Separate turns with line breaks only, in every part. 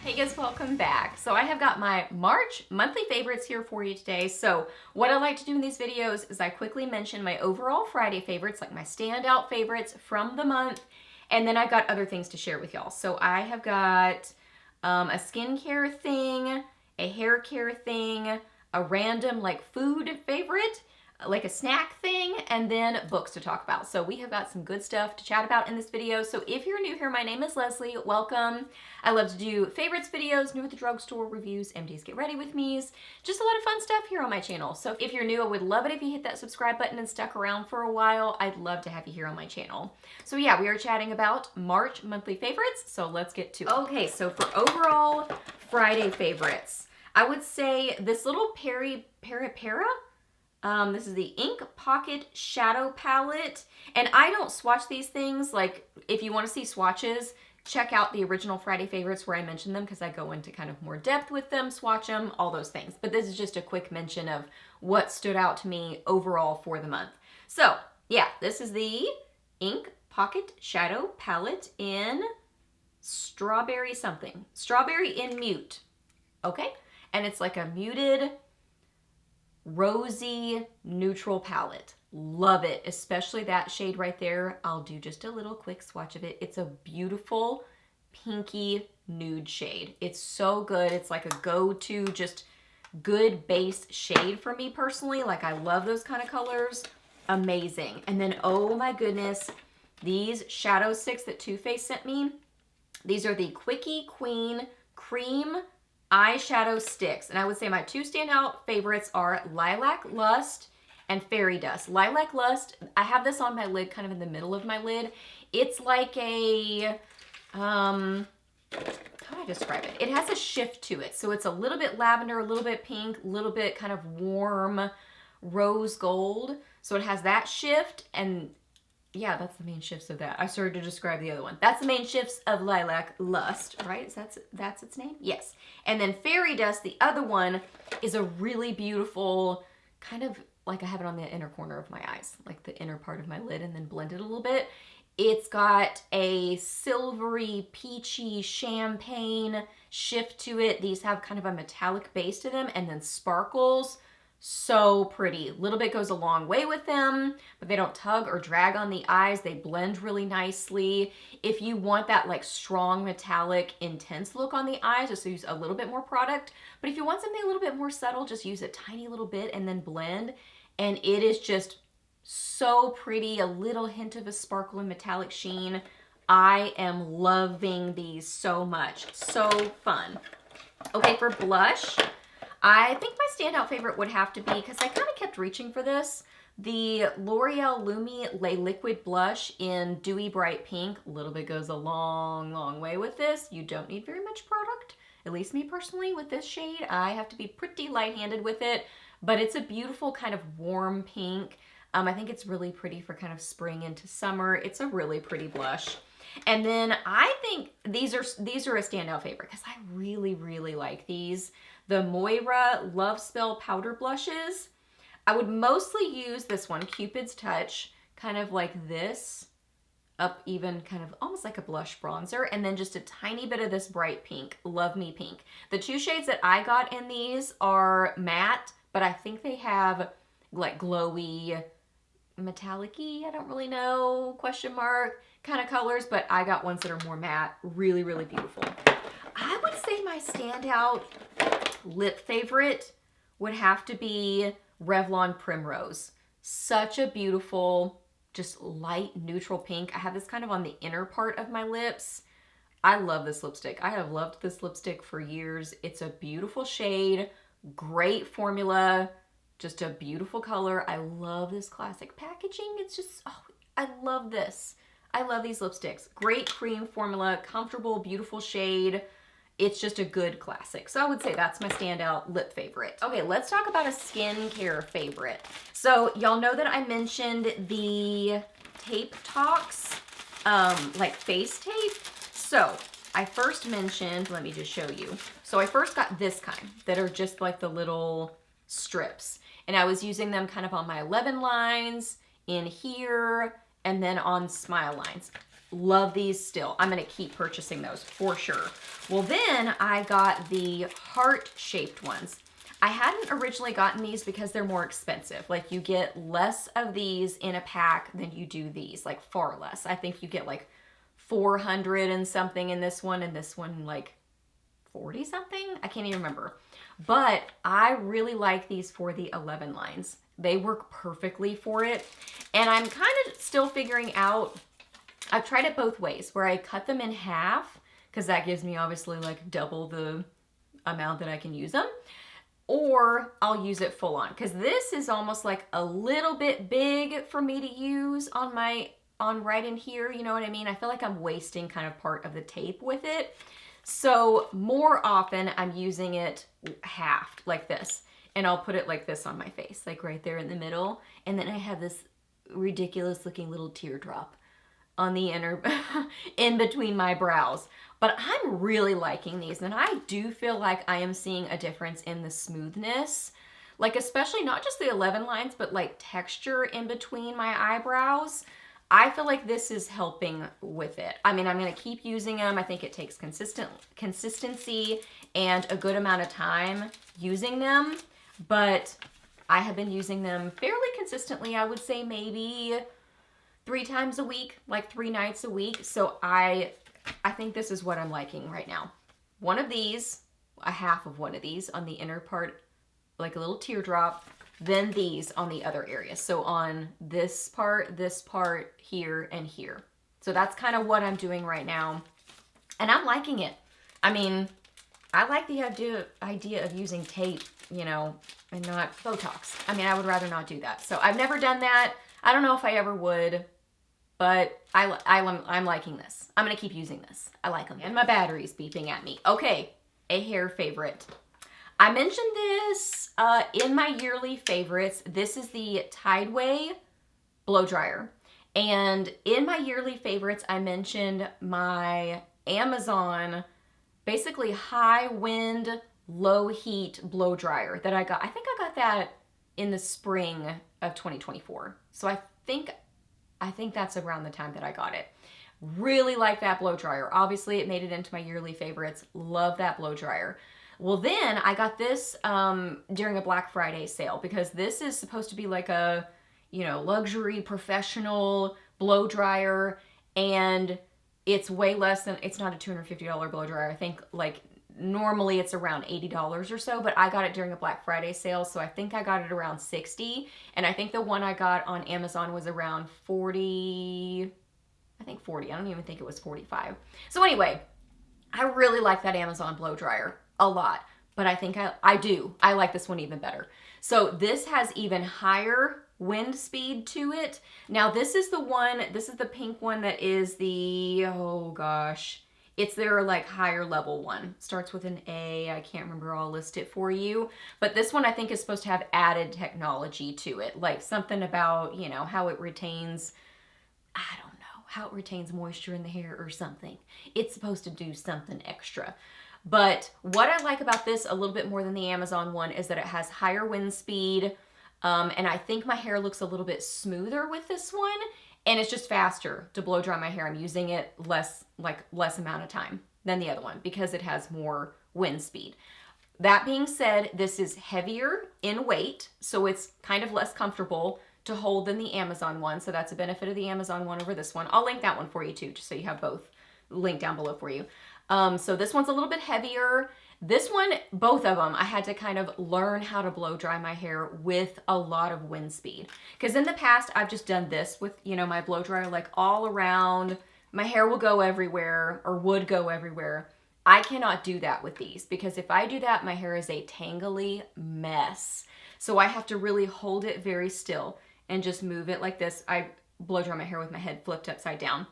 Hey guys, welcome back. So I have got my March monthly favorites here for you today. So what I like to do in these videos is I quickly mention my overall Friday favorites, like my standout favorites from the month, and then I've got other things to share with y'all. So I have got a skincare thing, a hair care thing, a random like food favorite, like a snack thing, and then books to talk about. So we have got some good stuff to chat about in this video. So if you're new here, my name is Leslie. Welcome. I love to do favorites videos, new at the drugstore reviews, empties get ready with me's, just a lot of fun stuff here on my channel. So if you're new, I would love it if you hit that subscribe button and stuck around for a while. I'd love to have you here on my channel. So yeah, we are chatting about March monthly favorites. So let's get to it. Okay, so for overall Friday favorites, I would say this little this is the Ink Pocket Shadow Palette, and I don't swatch these things. Like, if you want to see swatches, check out the original Friday favorites where I mentioned them, because I go into kind of more depth with them, swatch them, all those things. But this is just a quick mention of what stood out to me overall for the month. So, yeah, this is the Ink Pocket Shadow Palette in Strawberry something. Strawberry in Mute, okay? And it's like a muted, rosy neutral palette. Love it, especially that shade right there. I'll do just a little quick swatch of it. It's a beautiful pinky nude shade. It's so good. It's like a go-to, just good base shade for me personally. Like, I love those kind of colors. Amazing. And then, oh my goodness, these shadow sticks that Too Faced sent me. These are the Quickie Queen Cream eyeshadow sticks, and I would say my two standout favorites are Lilac Lust and Fairy Dust. Lilac Lust, I have this on my lid, kind of in the middle of my lid. It's like a how do I describe it? It has a shift to it, so it's a little bit lavender, a little bit pink, a little bit kind of warm rose gold. So it has that shift, and yeah, that's the main shifts of that. I started to describe the other one. That's the main shifts of Lilac Lust, right? That's its name? Yes. And then Fairy Dust, the other one, is a really beautiful, kind of like I have it on the inner corner of my eyes, like the inner part of my lid, and then blend it a little bit. It's got a silvery, peachy, champagne shift to it. These have kind of a metallic base to them, and then sparkles. So pretty. A little bit goes a long way with them, but they don't tug or drag on the eyes. They blend really nicely. If you want that like strong, metallic, intense look on the eyes, just use a little bit more product. But if you want something a little bit more subtle, just use a tiny little bit and then blend. And it is just so pretty. A little hint of a sparkle and metallic sheen. I am loving these so much. So fun. Okay, for blush, I think my standout favorite would have to be, because I kind of kept reaching for this, the L'Oreal Lumi Le Liquid Blush in Dewy Bright Pink. A little bit goes a long, long way with this. You don't need very much product, at least me personally with this shade. I have to be pretty light-handed with it, but it's a beautiful kind of warm pink. I think it's really pretty for kind of spring into summer. It's a really pretty blush. And then I think these are a standout favorite because I really, really like these. The Moira Love Spell Powder Blushes. I would mostly use this one, Cupid's Touch, kind of like this, up even kind of almost like a blush bronzer, and then just a tiny bit of this bright pink, Love Me Pink. The two shades that I got in these are matte, but I think they have like glowy, metallic-y, I don't really know, question mark, kind of colors, but I got ones that are more matte, really, really beautiful. I would say my standout lip favorite would have to be Revlon Primrose. Such a beautiful, just light neutral pink. I have this kind of on the inner part of my lips. I love this lipstick. I have loved this lipstick for years. It's a beautiful shade, great formula, just a beautiful color. I love this classic packaging. It's just, oh, I love this. I love these lipsticks. Great cream formula, comfortable, beautiful shade. It's just a good classic. So I would say that's my standout lip favorite. Okay, let's talk about a skincare favorite. So y'all know that I mentioned the Tape Talks, like face tape. So I first mentioned, let me just show you. So I first got this kind that are just like the little strips. And I was using them kind of on my 11 lines, in here, and then on smile lines. Love these still. I'm gonna keep purchasing those for sure. Well, then I got the heart-shaped ones. I hadn't originally gotten these because they're more expensive. Like you get less of these in a pack than you do these, like far less. I think you get like 400 and something in this one, and this one like 40 something. I can't even remember. But I really like these for the 11 lines. They work perfectly for it. And I'm kind of still figuring out, I've tried it both ways, where I cut them in half, because that gives me obviously like double the amount that I can use them. Or I'll use it full on, because this is almost like a little bit big for me to use on right in here, you know what I mean? I feel like I'm wasting kind of part of the tape with it. So more often I'm using it halved like this, and I'll put it like this on my face, like right there in the middle. And then I have this ridiculous looking little teardrop on the inner, in between my brows. But I'm really liking these, and I do feel like I am seeing a difference in the smoothness, like especially not just the 11 lines, but like texture in between my eyebrows. I feel like this is helping with it. I mean, I'm gonna keep using them. I think it takes consistency and a good amount of time using them, but I have been using them fairly consistently. I would say maybe 3 times a week, like 3 nights a week. So I think this is what I'm liking right now. One of these, a half of one of these on the inner part, like a little teardrop, then these on the other area. So on this part, here, and here. So that's kind of what I'm doing right now. And I'm liking it. I mean, I like the idea of using tape, you know, and not Botox. I mean, I would rather not do that. So I've never done that. I don't know if I ever would, but I'm liking this. I'm going to keep using this. I like them. And my battery's beeping at me. Okay, a hair favorite. I mentioned this in my yearly favorites. This is the Tideway blow dryer. And in my yearly favorites, I mentioned my Amazon, basically high wind, low heat blow dryer that I got. I think I got that in the spring of 2024. So I think that's around the time that I got it. Really like that blow dryer. Obviously, it made it into my yearly favorites. Love that blow dryer. Well, then I got this during a Black Friday sale, because this is supposed to be like a, you know, luxury professional blow dryer, and it's way less than, it's not a $250 blow dryer. I think like normally it's around $80 or so, but I got it during a Black Friday sale, so I think I got it around $60, and I think the one I got on Amazon was around 40, I think 40. I don't even think it was 45. So anyway, I really like that Amazon blow dryer a lot, but I think I like this one even better. So this has even higher wind speed to it. Now this is the pink one that is the, oh gosh, it's their like higher level one. Starts with an A. I can't remember. I'll list it for you. But this one I think is supposed to have added technology to it, like something about, you know, how it retains, I don't know, how it retains moisture in the hair or something. It's supposed to do something extra. But what I like about this a little bit more than the Amazon one is that it has higher wind speed. And I think my hair looks a little bit smoother with this one. And it's just faster to blow dry my hair. I'm using it less amount of time than the other one because it has more wind speed. That being said, this is heavier in weight, so it's kind of less comfortable to hold than the Amazon one. So that's a benefit of the Amazon one over this one. I'll link that one for you too, just so you have both linked down below for you. So this one's a little bit heavier. This one, both of them, I had to kind of learn how to blow dry my hair with a lot of wind speed. Because in the past, I've just done this with, you know, my blow dryer like all around. My hair will go everywhere, or would go everywhere. I cannot do that with these, because if I do that, my hair is a tangly mess. So I have to really hold it very still and just move it like this. I blow dry my hair with my head flipped upside down.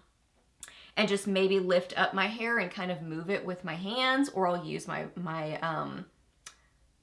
And just maybe lift up my hair and kind of move it with my hands, or I'll use my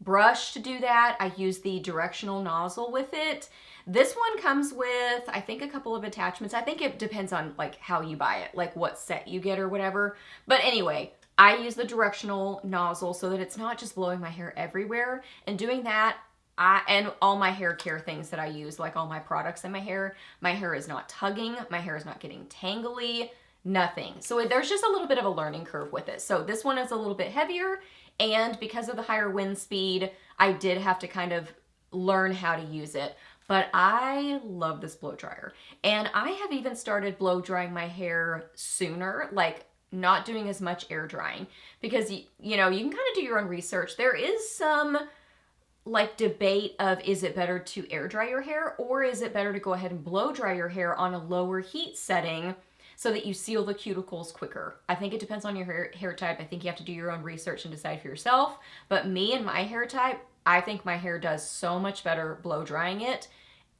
brush to do that. I use the directional nozzle with it. This one comes with, I think, a couple of attachments. I think it depends on like how you buy it, like what set you get or whatever. But anyway, I use the directional nozzle so that it's not just blowing my hair everywhere. And doing that, and all my hair care things that I use, like all my products in my hair is not tugging, my hair is not getting tangly. nothing. So there's just a little bit of a learning curve with it. So this one is a little bit heavier, and because of the higher wind speed, I did have to kind of learn how to use it. But I love this blow dryer. And I have even started blow drying my hair sooner, like not doing as much air drying, because you know, you can kind of do your own research. There is some like debate of, is it better to air dry your hair, or is it better to go ahead and blow dry your hair on a lower heat setting so that you seal the cuticles quicker? I think it depends on your hair type. I think you have to do your own research and decide for yourself. But me and my hair type, I think my hair does so much better blow drying it,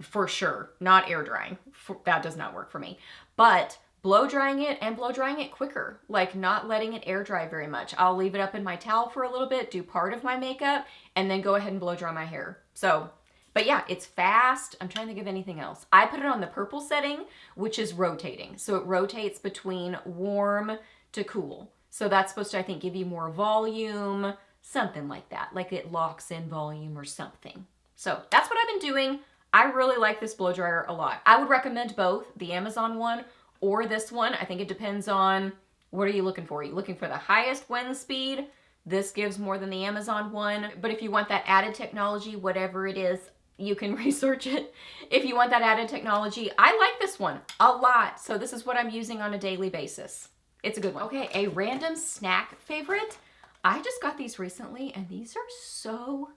for sure. Not air drying. That does not work for me. But blow drying it and blow drying it quicker, like not letting it air dry very much. I'll leave it up in my towel for a little bit, do part of my makeup, and then go ahead and blow dry my hair. So, but yeah, it's fast. I'm trying to think of anything else. I put it on the purple setting, which is rotating. So it rotates between warm to cool. So that's supposed to, I think, give you more volume, something like that. Like it locks in volume or something. So that's what I've been doing. I really like this blow dryer a lot. I would recommend both, the Amazon one or this one. I think it depends on what are you looking for. Are you looking for the highest wind speed? This gives more than the Amazon one. But if you want that added technology, whatever it is, you can research it. If you want that added technology, I like this one a lot. So this is what I'm using on a daily basis. It's a good one. Okay, a random snack favorite. I just got these recently and these are so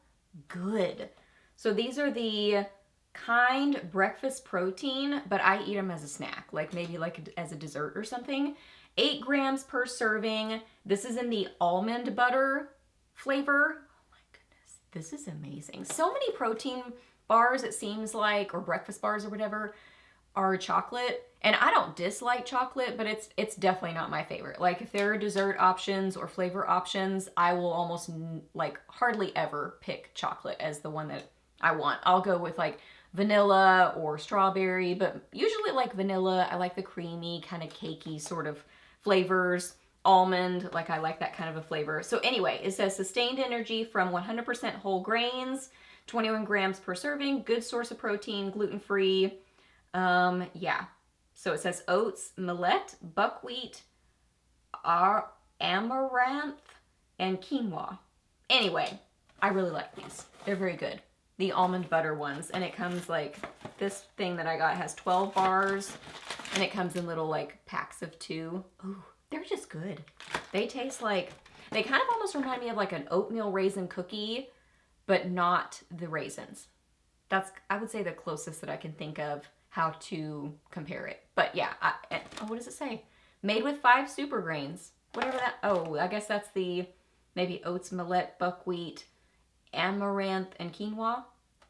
good. So these are the Kind breakfast protein, but I eat them as a snack, like maybe like as a dessert or something. 8 grams per serving. This is in the almond butter flavor. Oh my goodness, this is amazing. So many protein bars, it seems like, or breakfast bars or whatever, are chocolate. And I don't dislike chocolate, but it's definitely not my favorite. Like if there are dessert options or flavor options, I will almost like hardly ever pick chocolate as the one that I want. I'll go with like vanilla or strawberry, but usually like vanilla. I like the creamy, kind of cakey sort of flavors. Almond, like I like that kind of a flavor. So anyway, it says sustained energy from 100% whole grains, 21 grams per serving, good source of protein, gluten-free. Yeah. So it says oats, millet, buckwheat, amaranth, and quinoa. Anyway, I really like these. They're very good. The almond butter ones, and it comes like this thing that I got has 12 bars, and it comes in little like packs of 2. Ooh, they're just good. They taste like, they kind of almost remind me of like an oatmeal raisin cookie, but not the raisins. That's, I would say, the closest that I can think of how to compare it. But yeah, oh, what does it say? Made with 5 super grains. Whatever that, oh, I guess that's the maybe oats, millet, buckwheat, amaranth, and quinoa.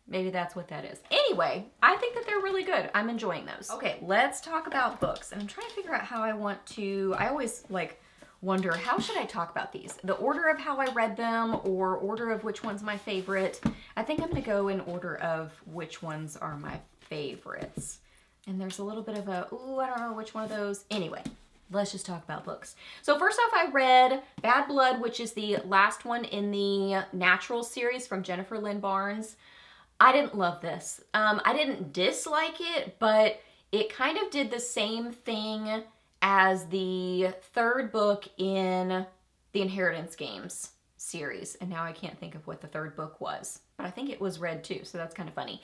Maybe that's what that is. Anyway, I think that they're really good. I'm enjoying those. Okay, let's talk about books. And I'm trying to figure out how I want to, I always like wonder, how should I talk about these? The order of how I read them, or order of which one's my favorite. I think I'm gonna go in order of which ones are my favorites. And there's a little bit of a, ooh, I don't know which one of those. Anyway, let's just talk about books. So first off, I read Bad Blood, which is the last one in the Natural series from Jennifer Lynn Barnes. I didn't love this. I didn't dislike it, but it kind of did the same thing as the 3rd book in the Inheritance Games series. And now I can't think of what the 3rd book was, but I think it was Red too, so that's kind of funny.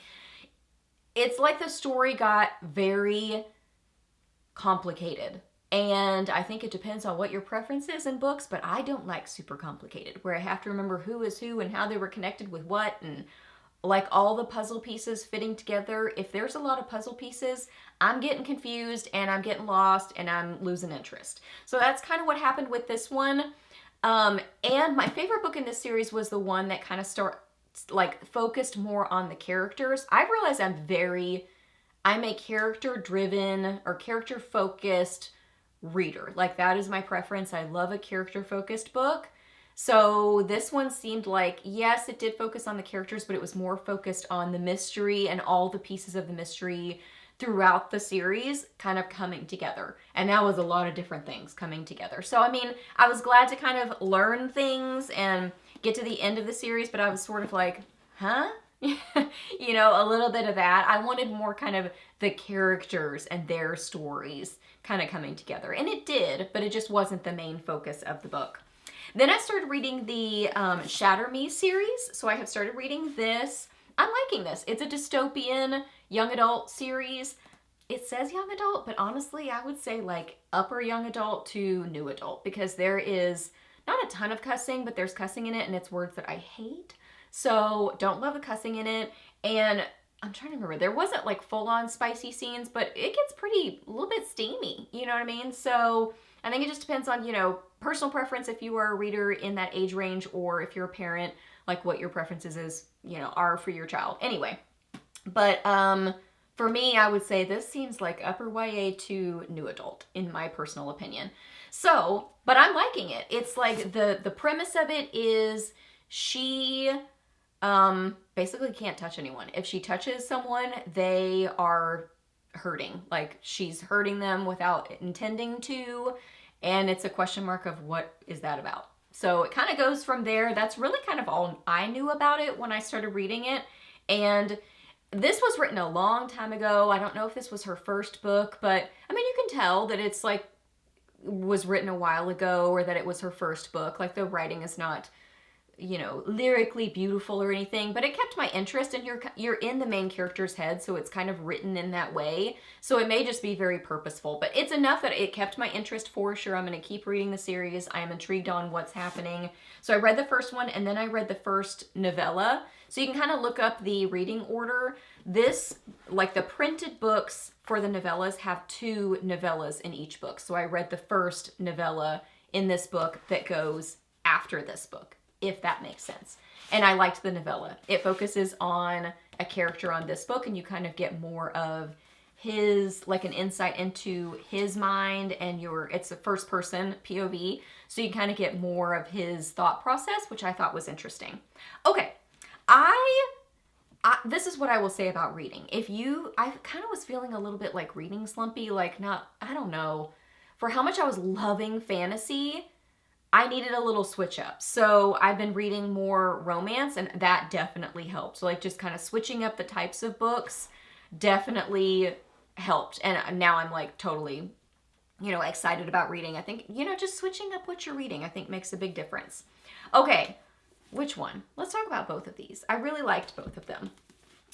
It's like the story got very complicated. And I think it depends on what your preference is in books, but I don't like super complicated, where I have to remember who is who and how they were connected with what, and like all the puzzle pieces fitting together. If there's a lot of puzzle pieces, I'm getting confused and I'm getting lost and I'm losing interest. So that's kind of what happened with this one. And my favorite book in this series was the one that kind of focused more on the characters. I realize I'm a character driven or character focused reader. Like that is my preference. I love a character focused book. So this one seemed like, yes, it did focus on the characters, but it was more focused on the mystery and all the pieces of the mystery throughout the series kind of coming together. And that was a lot of different things coming together. So, I mean, I was glad to kind of learn things and get to the end of the series, but I was sort of like, huh? You know, a little bit of that. I wanted more kind of the characters and their stories kind of coming together. And it did, but it just wasn't the main focus of the book. Then I started reading the Shatter Me series. So I have started reading this. I'm liking this. It's a dystopian young adult series. It says young adult, but honestly, I would say like upper young adult to new adult, because there is not a ton of cussing, but there's cussing in it, and it's words that I hate. So don't love the cussing in it. And I'm trying to remember, there wasn't like full on spicy scenes, but it gets pretty, a little bit steamy. You know what I mean? So I think it just depends on, you know, personal preference if you are a reader in that age range, or if you're a parent, like what your preferences you know, are for your child. Anyway, but for me, I would say this seems like upper YA to new adult, in my personal opinion. So, but I'm liking it. It's like the premise of it is she basically can't touch anyone. If she touches someone, they are hurting. Like she's hurting them without intending to, and it's a question mark of what is that about. So it kind of goes from there. That's really kind of all I knew about it when I started reading it. And this was written a long time ago. I don't know if this was her first book, but I mean, you can tell that it's like was written a while ago, or that it was her first book. Like the writing is not, you know, lyrically beautiful or anything, but it kept my interest, and you're in the main character's head, so it's kind of written in that way. So it may just be very purposeful, but it's enough that it kept my interest for sure. I'm going to keep reading the series. I am intrigued on what's happening. So I read the first one, and then I read the first novella. So you can kind of look up the reading order. This, like the printed books for the novellas, have 2 novellas in each book. So I read the first novella in this book that goes after this book, if that makes sense. And I liked the novella. It focuses on a character on this book, and you kind of get more of his, like an insight into his mind, and it's a first person POV. So you kind of get more of his thought process, which I thought was interesting. Okay. This is what I will say about reading. I kind of was feeling a little bit like reading slumpy, like not, I don't know, for how much I was loving fantasy, I needed a little switch up. So I've been reading more romance, and that definitely helped. So like just kind of switching up the types of books definitely helped. And now I'm like totally, you know, excited about reading. I think, you know, just switching up what you're reading, I think makes a big difference. Okay, which one? Let's talk about both of these. I really liked both of them,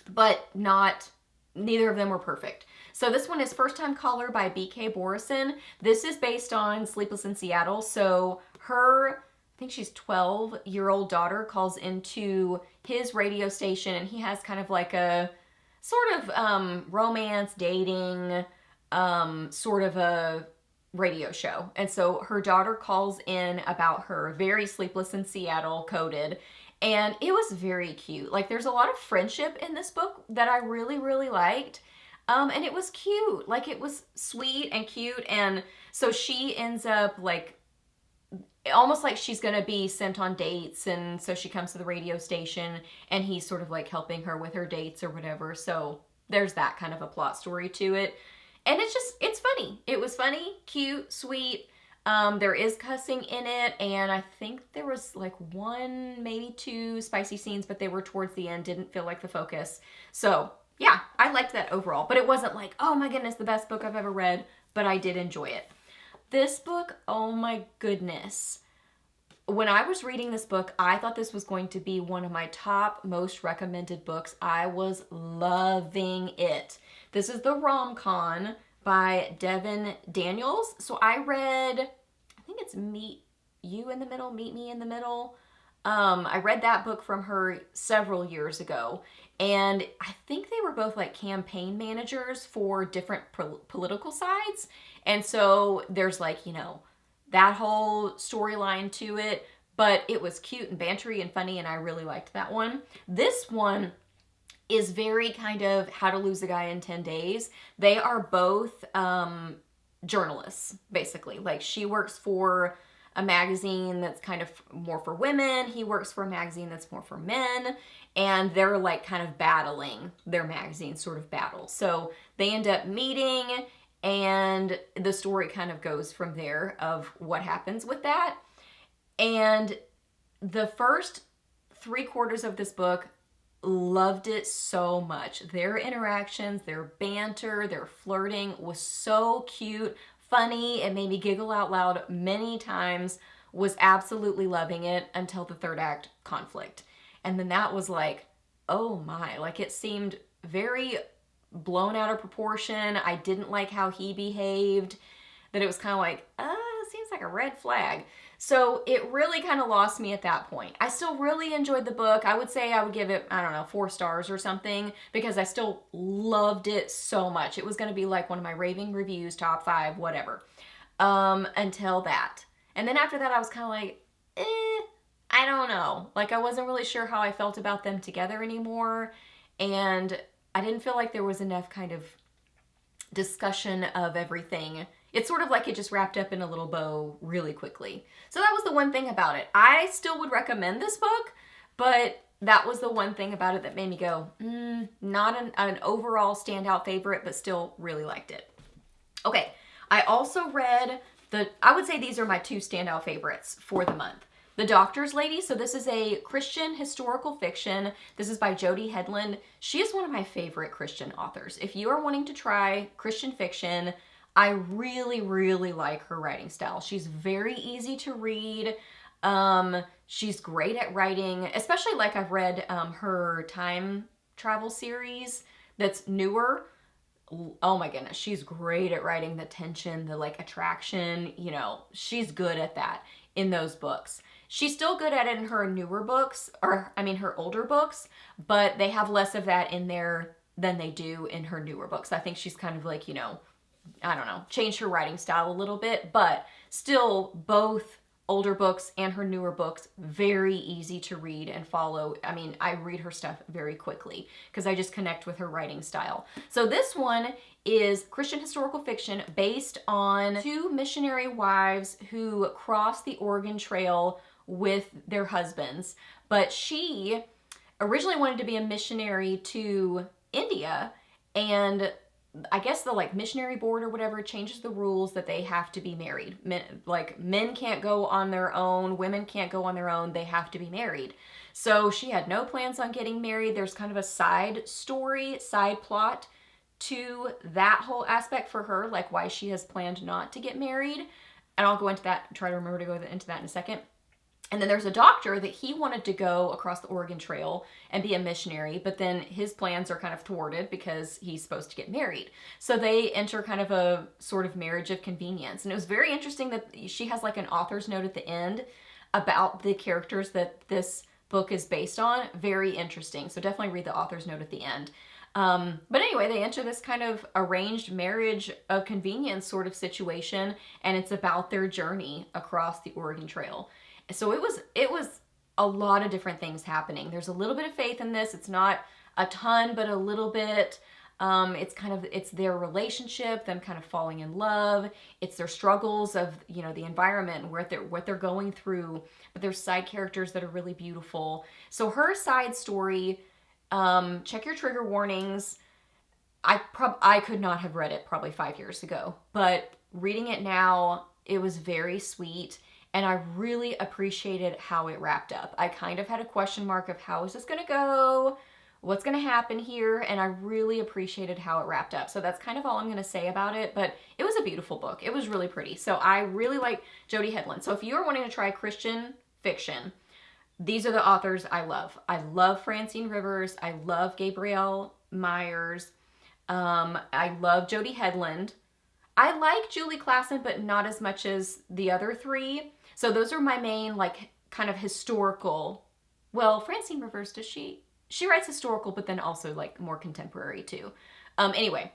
but neither of them were perfect. So this one is First Time Caller by B.K. Borison. This is based on Sleepless in Seattle. So her, I think she's 12-year-old daughter calls into his radio station, and he has kind of like a sort of romance, dating, sort of a radio show. And so her daughter calls in about her very Sleepless in Seattle coded, and it was very cute. Like there's a lot of friendship in this book that I really, really liked. And it was cute. Like it was sweet and cute. And so she ends up like almost like she's going to be sent on dates. And so she comes to the radio station, and he's sort of like helping her with her dates or whatever. So there's that kind of a plot story to it. And it's funny. It was funny, cute, sweet. There is cussing in it, and I think there was like 1, maybe 2 spicy scenes, but they were towards the end, didn't feel like the focus. So yeah, I liked that overall, but it wasn't like, oh my goodness, the best book I've ever read, but I did enjoy it. This book, oh my goodness. When I was reading this book, I thought this was going to be one of my top most recommended books. I was loving it. This is The Rom-Con by Devin Daniels. So I read, I think it's Meet You in the Middle, Meet Me in the Middle. I read that book from her several years ago, and I think they were both like campaign managers for different political sides. And so there's like, you know, that whole storyline to it, but it was cute and bantery and funny, and I really liked that one. This one is very kind of How to Lose a Guy in 10 Days. They are both journalists, basically. Like she works for a magazine that's kind of more for women. He works for a magazine that's more for men. And they're like kind of battling their magazine sort of battle. So they end up meeting, and the story kind of goes from there of what happens with that. And the first 3/4 of this book, loved it so much. Their interactions, their banter, their flirting was so cute, funny. It made me giggle out loud many times. Was absolutely loving it until the third act conflict. And then that was like, oh my, like it seemed very blown out of proportion. I didn't like how he behaved, that it was kind of like, seems like a red flag. So it really kind of lost me at that point. I still really enjoyed the book. I would say I would give it, I don't know, 4 stars or something, because I still loved it so much. It was going to be like one of my raving reviews, top 5, whatever, until that. And then after that, I was kind of like, I don't know. Like, I wasn't really sure how I felt about them together anymore. And I didn't feel like there was enough kind of discussion of everything. It's sort of like it just wrapped up in a little bow really quickly. So that was the one thing about it. I still would recommend this book, but that was the one thing about it that made me go, not an overall standout favorite, but still really liked it. Okay, I also read I would say these are my 2 standout favorites for the month. The Doctor's Lady. So this is a Christian historical fiction. This is by Jodi Headland. She is one of my favorite Christian authors. If you are wanting to try Christian fiction, I really, really like her writing style. She's very easy to read. She's great at writing, especially like I've read her time travel series that's newer. Oh my goodness, she's great at writing the tension, the like attraction, you know, she's good at that in those books. She's still good at it in her newer books, her older books, but they have less of that in there than they do in her newer books. I think she's kind of like, you know, I don't know, changed her writing style a little bit, but still both older books and her newer books, very easy to read and follow. I mean, I read her stuff very quickly because I just connect with her writing style. So this one is Christian historical fiction based on 2 missionary wives who crossed the Oregon Trail with their husbands. But she originally wanted to be a missionary to India, and I guess the like missionary board or whatever changes the rules that they have to be married. Men can't go on their own, women can't go on their own, they have to be married. So she had no plans on getting married. There's kind of a side story, side plot to that whole aspect for her, like why she has planned not to get married. And I'll go into that, try to remember to go into that in a second. And then there's a doctor that he wanted to go across the Oregon Trail and be a missionary, but then his plans are kind of thwarted because he's supposed to get married. So they enter kind of a sort of marriage of convenience. And it was very interesting that she has like an author's note at the end about the characters that this book is based on. Very interesting. So definitely read the author's note at the end. But anyway, they enter this kind of arranged marriage of convenience sort of situation, and it's about their journey across the Oregon Trail. So it was a lot of different things happening. There's a little bit of faith in this. It's not a ton, but a little bit. It's their relationship, them kind of falling in love. It's their struggles of, you know, the environment, what they're going through. But there's side characters that are really beautiful. So her side story, check your trigger warnings. I could not have read it probably 5 years ago, but reading it now, it was very sweet. And I really appreciated how it wrapped up. I kind of had a question mark of how is this going to go? What's going to happen here? And I really appreciated how it wrapped up. So that's kind of all I'm going to say about it. But it was a beautiful book. It was really pretty. So I really like Jodi Headland. So if you are wanting to try Christian fiction, these are the authors I love. I love Francine Rivers. I love Gabrielle Myers. I love Jodi Headland. I like Julie Klassen, but not as much as the other 3. So those are my main, like, kind of historical. Well, Francine Rivers, she writes historical, but then also, like, more contemporary, too. Anyway,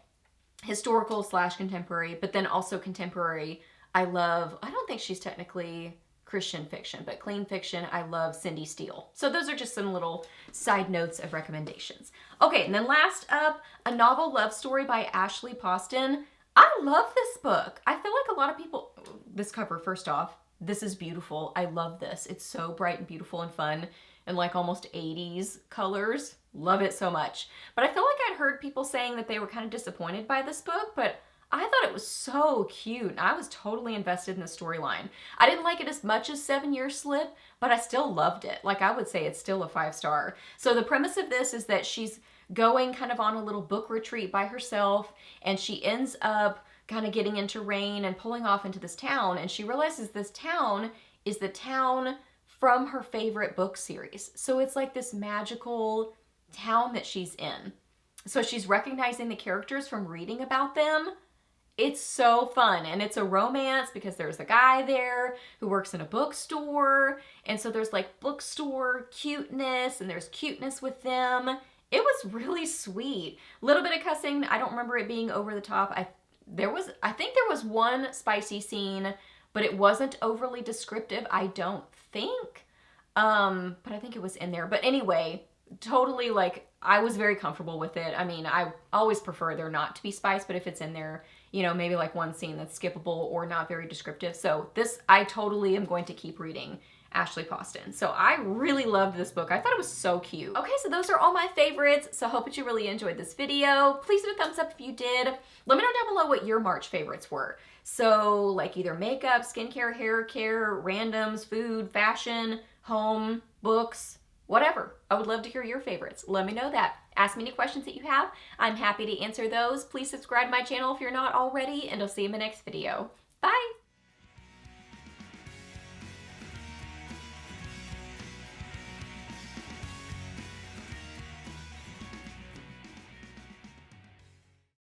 historical / contemporary, but then also contemporary. I don't think she's technically Christian fiction, but clean fiction. I love Cindy Steele. So those are just some little side notes of recommendations. Okay, and then last up, A Novel Love Story by Ashley Poston. I love this book. I feel like a lot of people, this cover, first off, this is beautiful. I love this. It's so bright and beautiful and fun and like almost 80s colors. Love it so much. But I feel like I'd heard people saying that they were kind of disappointed by this book, but I thought it was so cute. I was totally invested in the storyline. I didn't like it as much as 7 Year Slip, but I still loved it. Like, I would say it's still a 5-star. So the premise of this is that she's going kind of on a little book retreat by herself, and she ends up kind of getting into rain and pulling off into this town, and she realizes this town is the town from her favorite book series. So it's like this magical town that she's in. So she's recognizing the characters from reading about them. It's so fun, and it's a romance because there's a guy there who works in a bookstore, and so there's like bookstore cuteness, and there's cuteness with them. It was really sweet. A little bit of cussing. I don't remember it being over the top. I think there was one spicy scene, but it wasn't overly descriptive, I don't think. But I think it was in there. But anyway, totally, like, I was very comfortable with it. I mean, I always prefer there not to be spice, but if it's in there, you know, maybe like one scene that's skippable or not very descriptive. So this, I totally am going to keep reading Ashley Poston. So I really loved this book. I thought it was so cute. Okay, so those are all my favorites. So I hope that you really enjoyed this video. Please give a thumbs up if you did. Let me know down below what your March favorites were. So like either makeup, skincare, hair care, randoms, food, fashion, home, books, whatever. I would love to hear your favorites. Let me know that. Ask me any questions that you have. I'm happy to answer those. Please subscribe to my channel if you're not already, and I'll see you in my next video. Bye!